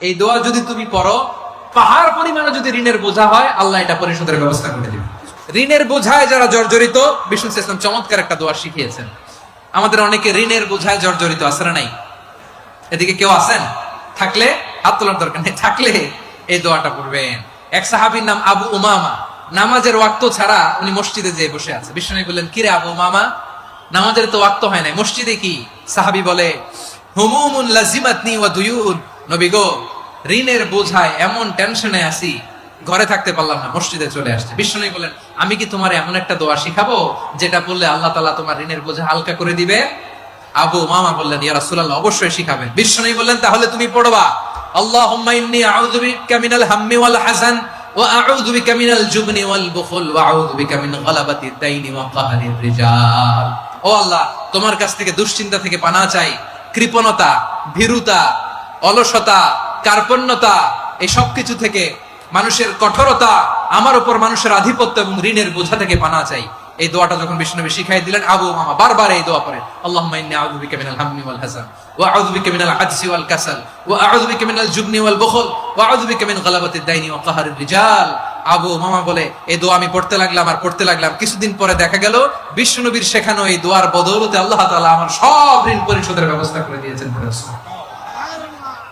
এই দোয়া যদি তুমি পড়ো, পাহাড় পরিমাণে যদি ঋণের বোঝা হয়, আল্লাহ এটা পরিশোধের ব্যবস্থা করে দিবে। ঋণের বোঝায় যারা জর্জরিত, বিষ্ণু ইসলাম চমৎকার একটা দোয়া শিখিয়েছেন। আমাদের অনেকে ঋণের বোঝায় জর্জরিত আছে না নাই? এদিকে কেউ আছেন? থাকলে হাত তোলার দরকার নেই, থাকলে এই দোয়াটা পড়বেন। এক সাহাবীর নাম আবু উমামা, নামাজের ওয়াক্ত ছাড়া উনি মসজিদে যেয়ে বসে আছে। বিষ্ণু বললেন, কিরে আবু উমামা, নামাজের তো ওয়াক্ত হয় নাই, মসজিদে কি? সাহাবী বলে, হুমুমুন লাজিমাতনি ওয়া দুয়ুন, নবী গো, ঋণের বোঝায় এমন টেনশনে আছি, ঘরে থাকতে পারলাম না, মসজিদে চলে আসছে। বিষ্ণু বলেন, আমি কি তোমার এমন একটা দোয়া শিখাবো যেটা বললে আল্লাহ তাআলা তোমার ঋণের বোঝা হালকা করে দিবে? আবু উমামা বললেন, ইয়া রাসূলুল্লাহ, অবশ্যই শিখাবেন। বিষ্ণু বললেন, তাহলে তুমি পড়বা, আল্লাহুম্মা ইন্নী আউযু বিকা মিনাল হাম্মি ওয়াল হাযান ওয়া আউযু বিকা মিনাল জুবনি ওয়াল বুখল ওয়া আউযু বিকা মিন গালাবাতিদ দাইনি ওয়া কাহরির রিজাল। ও আল্লাহ, তোমার কাছ থেকে দুশ্চিন্তা থেকে পানাহ চাই, কৃপণতা, ভীরুতা, অলসতা, কার্পণ্যতা, এই সব কিছু থেকে, মানুষের কঠোরতা, আমার উপর মানুষের আধিপত্য এবং ঋণের বোঝা থেকে পানাহ চাই। এই দোয়াটা যখন বিষ্ণু শিখাই দিলেন, আবু উমামা বারবার এই দোয়া পড়েন, আল্লাহুম্মা ইন্নী আউযু বিকা মিনাল হাম্মি ওয়াল হাযান ওয়া আউযু বিকা মিনাল আজজি ওয়াল কাসাল ওয়া আউযু বিকা মিনাল জুবনি ওয়াল বুখল ওয়া আউযু বিকা মিন গালাবাতিদ দাইনি ওয়া কাহরির রিজাল। আবু উমামা বলে, এই দোয়া আমি পড়তে লাগলাম আর পড়তে লাগলাম, কিছুদিন পরে দেখা গেল বিষ্ণু নবীর শেখানো এই দোয়ার বদৌলতে আল্লাহ তাআলা আমার সব ঋণ পরিশোধের ব্যবস্থা করে দিয়েছেন।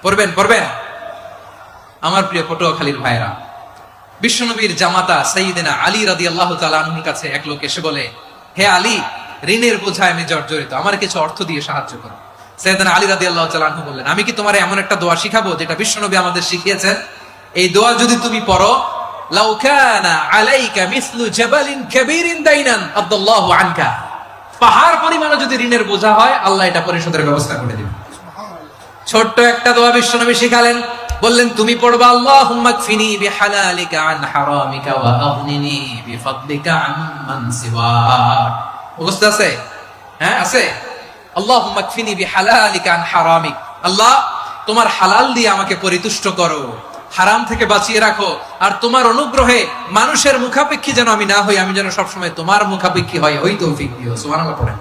পড়বেন পড়বেন। আমার প্রিয় পটুয়াখালীর ভাইরা, বিশ্বনবীর জামাতা সাইয়্যিদিনা আলী রাদিয়াল্লাহু তাআলা আনহুর কাছে এক লোক এসে বলে, হে আলী, ঋণের বোঝায় আমি জর্জরিত, আমার কিছু অর্থ দিয়ে সাহায্য করো। সাইয়্যিদিনা আলী রাদিয়াল্লাহু তাআলা আনহু বললেন, আমি কি তোমার এমন একটা দোয়া শিখাবো যেটা বিশ্বনবী আমাদের শিখিয়েছেন? এই দোয়া যদি তুমি পড়ো, লাউ কানা আলাইকা মিসলু জাবালিন কাবীরিন দাইনান আদাল্লাহু আনকা, পাহাড় পরিমাণে যদি ঋণের বোঝা হয়, আল্লাহ এটা পরিশোধের ব্যবস্থা করে দিবেন। ছোট্ট একটা দোয়া বিশ্বনবী শিখালেন, বললেন, তুমি পড়বা, আল্লাহুম্মা কফিনি বিহালালিকা আন হারামিকা ওয়া আগনিনি বিফাদলিকা আম্মান সিওয়াক। মুখস্থ আছে? হ্যাঁ, আছে। আল্লাহুম্মা কফিনি বিহালালিকা আন হারামিক, আল্লাহ তোমার হালাল দিয়ে আমাকে পরিতুষ্ট করো, হারাম থেকে বাঁচিয়ে রাখো, আর তোমার অনুগ্রহে মানুষের মুখাপেক্ষী যেন আমি না হই, আমি যেন সবসময় তোমার মুখাপেক্ষী হই, ওই তৌফিক দিও। সুবহানাল্লাহ পড়েন।